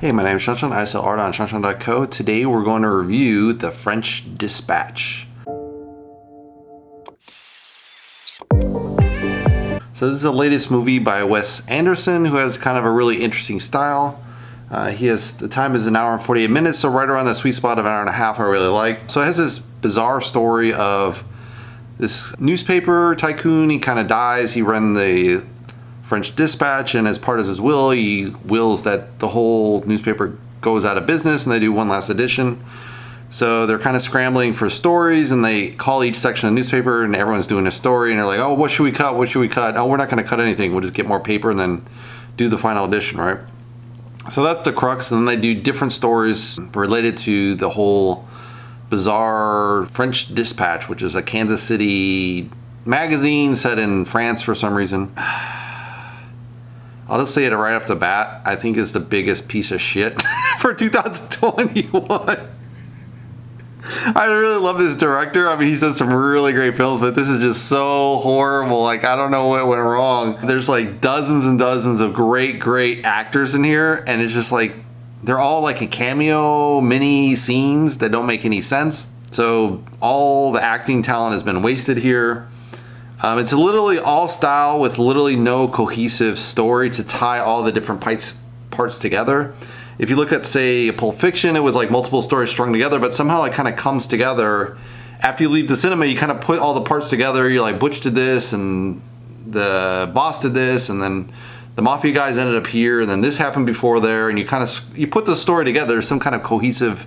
Hey, my name is ShawNshawN. I sell art on ShawNshawN.co. Today we're going to review The French Dispatch. So this is the latest movie by Wes Anderson, who has kind of a really interesting style. The time is an hour and 48 minutes, so right around the sweet spot of an hour and a half I really like. So it has this bizarre story of this newspaper tycoon. He kind of dies. He ran the French Dispatch, and as part of his will, he wills that the whole newspaper goes out of business and they do one last edition. So they're kind of scrambling for stories, and they call each section of the newspaper, and everyone's doing a story, and they're like, oh, what should we cut? What should we cut? Oh, we're not going to cut anything. We'll just get more paper and then do the final edition, right? So that's the crux. And then they do different stories related to the whole bizarre French Dispatch, which is a Kansas City magazine set in France for some reason. I'll just say it right off the bat. I think it's the biggest piece of shit for 2021. I really love this director. I mean, he's done some really great films, but this is just so horrible. Like, I don't know what went wrong. There's like dozens and dozens of great actors in here, and it's just like, they're all like a cameo mini scenes that don't make any sense. So all the acting talent has been wasted here. It's literally all style with literally no cohesive story to tie all the different parts together. If you look at, say, Pulp Fiction, it was like multiple stories strung together, but somehow it kind of comes together. After you leave the cinema, you kind of put all the parts together. You're like, Butch did this, and the boss did this, and then the mafia guys ended up here, and then this happened before there, and you put the story together. There's some kind of cohesiveness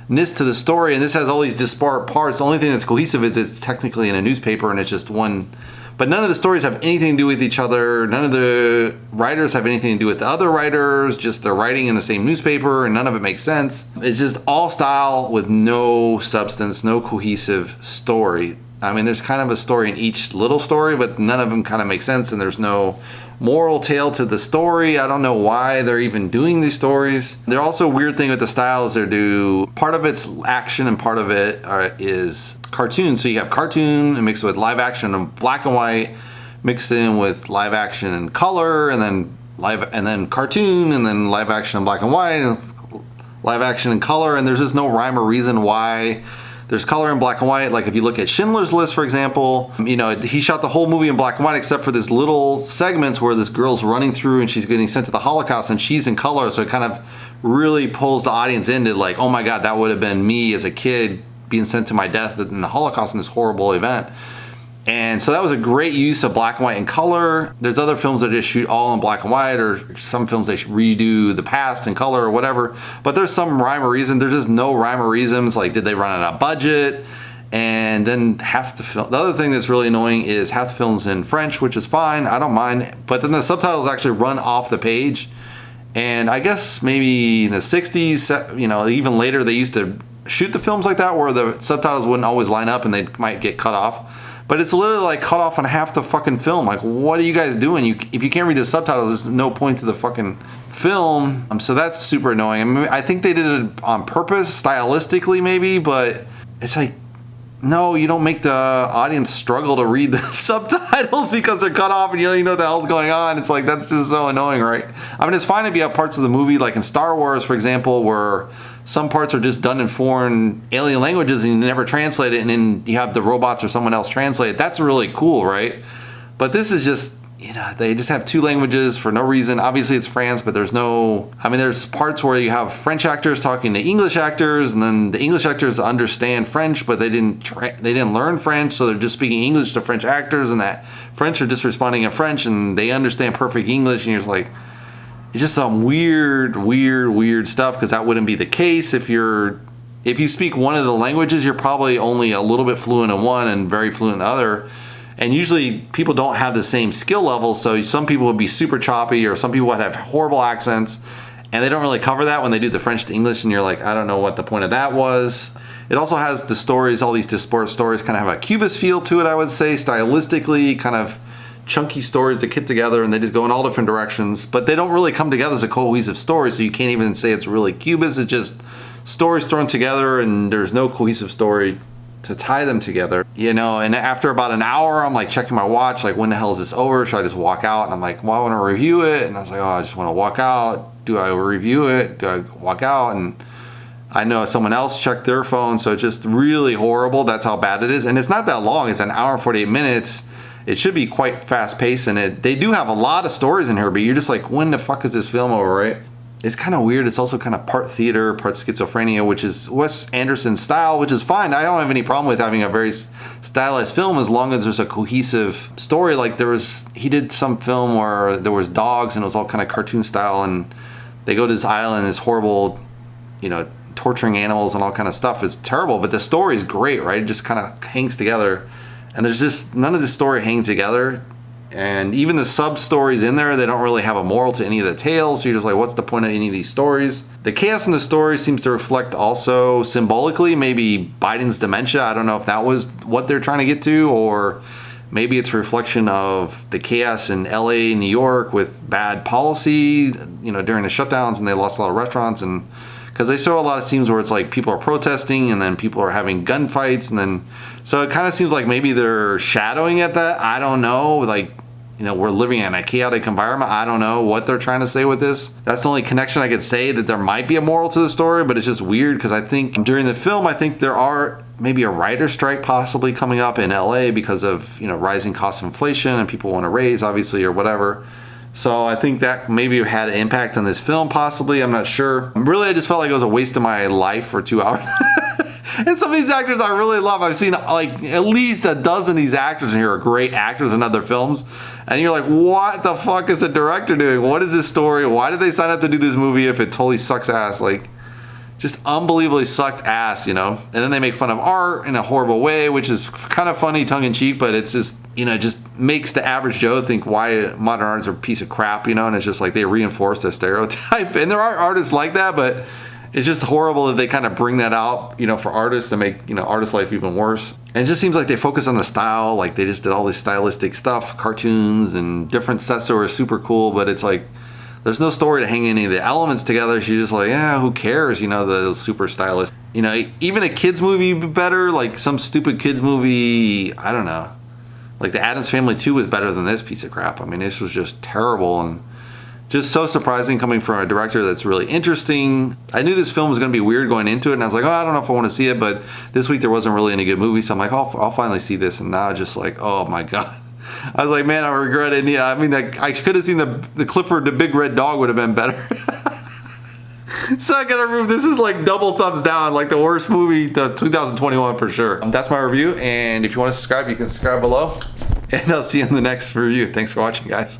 to the story, and this has all these disparate parts. The only thing that's cohesive is it's technically in a newspaper, and it's just one. But none of the stories have anything to do with each other. None of the writers have anything to do with the other writers. Just they're writing in the same newspaper, and none of it makes sense. It's just all style with no substance, no cohesive story. I mean, there's kind of a story in each little story, but none of them kind of make sense, and there's no moral tale to the story. I don't know why they're even doing these stories. They're also a weird thing with the styles they do. Part of it's action and part of it is cartoon. So you have cartoon and mixed with live action and black and white, mixed in with live action and color, and then cartoon, and then live action and black and white, and live action and color. And there's just no rhyme or reason why there's color in black and white. Like if you look at Schindler's List, for example, you know, he shot the whole movie in black and white except for this little segments where this girl's running through and she's getting sent to the Holocaust, and she's in color. So it kind of really pulls the audience into like, oh my God, that would have been me as a kid being sent to my death in the Holocaust in this horrible event. And so that was a great use of black and white and color. There's other films that just shoot all in black and white, or some films they redo the past in color or whatever. But there's some rhyme or reason. There's just no rhyme or reasons. Like, did they run out of budget? And then half the film. The other thing that's really annoying is half the film's in French, which is fine. I don't mind. But then the subtitles actually run off the page. And I guess maybe in the 60s, you know, even later, they used to shoot the films like that where the subtitles wouldn't always line up and they might get cut off. But it's literally like cut off on half the fucking film. Like, what are you guys doing? If you can't read the subtitles, there's no point to the fucking film. So that's super annoying. I mean, I think they did it on purpose, stylistically maybe, but it's like, no, you don't make the audience struggle to read the subtitles because they're cut off and you don't even know what the hell's going on. It's like, that's just so annoying, right? I mean, it's fine if you have parts of the movie, like in Star Wars, for example, where some parts are just done in foreign alien languages and you never translate it, and then you have the robots or someone else translate it. That's really cool, right? But this is just, you know, they just have two languages for no reason. Obviously it's France, but there's parts where you have French actors talking to English actors, and then the English actors understand French, but they didn't learn French, so they're just speaking English to French actors, and that French are just responding in French, and they understand perfect English, and you're just like, it's just some weird stuff, because that wouldn't be the case. If you speak one of the languages, you're probably only a little bit fluent in one and very fluent in the other. And usually people don't have the same skill level, so some people would be super choppy, or some people would have horrible accents, and they don't really cover that when they do the French to English, and you're like, I don't know what the point of that was. It also has the stories, all these disparate stories kind of have a Cubist feel to it, I would say, stylistically, kind of chunky stories that get together and they just go in all different directions, but they don't really come together as a cohesive story, so you can't even say it's really Cubist. It's just stories thrown together and there's no cohesive story to tie them together, you know. And after about an hour, I'm like checking my watch, like, when the hell is this over? Should I just walk out? And I'm like, well, I want to review it. And I was like, oh, I just want to walk out. do I review it? Do I walk out? And I know someone else checked their phone, so it's just really horrible. That's how bad it is. And it's not that long. It's an hour and 48 minutes. It should be quite fast paced, and they do have a lot of stories in here, but you're just like, when the fuck is this film over, right? It's kind of weird. It's also kind of part theater, part schizophrenia, which is Wes Anderson's style, which is fine. I don't have any problem with having a very stylized film as long as there's a cohesive story. Like he did some film where there was dogs and it was all kind of cartoon style, and they go to this island, this horrible, torturing animals and all kind of stuff. It's terrible, but the story is great, right? It just kind of hangs together, and there's just none of the story hangs together. And even the sub-stories in there, they don't really have a moral to any of the tales. So you're just like, what's the point of any of these stories? The chaos in the story seems to reflect also symbolically maybe Biden's dementia. I don't know if that was what they're trying to get to, or maybe it's a reflection of the chaos in LA, New York with bad policy, during the shutdowns, and they lost a lot of restaurants. And because they show a lot of scenes where it's like people are protesting and then people are having gunfights, and then so it kind of seems like maybe they're shadowing at that. I don't know. Like, we're living in a chaotic environment. I don't know what they're trying to say with this. That's the only connection I could say, that there might be a moral to the story, but it's just weird because I think during the film, I think there are maybe a writer's strike possibly coming up in LA because of, rising cost of inflation and people want to raise, obviously, or whatever. So I think that maybe had an impact on this film, possibly. I'm not sure. Really, I just felt like it was a waste of my life for 2 hours. And some of these actors I really love. I've seen like at least a dozen of these actors in here are great actors in other films. And you're like, what the fuck is the director doing? What is this story? Why did they sign up to do this movie if it totally sucks ass? Like, just unbelievably sucked ass, And then they make fun of art in a horrible way, which is kind of funny, tongue-in-cheek, but it's just, just makes the average Joe think why modern art is a piece of crap, And it's just like they reinforce the stereotype. And there are artists like that, but it's just horrible that they kind of bring that out, for artists to make, artist life even worse. And it just seems like they focus on the style, like they just did all this stylistic stuff, cartoons and different sets that were super cool, but it's like, there's no story to hang any of the elements together. She's just like, who cares, the super stylish. Even a kid's movie would be better, like some stupid kid's movie, I don't know. Like the Addams Family 2 was better than this piece of crap. I mean, this was just terrible and just so surprising coming from a director that's really interesting. I knew this film was going to be weird going into it, and I was like, I don't know if I want to see it, but this week there wasn't really any good movies, so I'm like, I'll finally see this, and now just like, oh my God. I was like, man, I regret it. Yeah, I mean, I could have seen the Clifford the Big Red Dog would have been better. So I gotta remove, this is like double thumbs down, like the worst movie, the 2021 for sure. That's my review, and if you want to subscribe, you can subscribe below, and I'll see you in the next review. Thanks for watching, guys.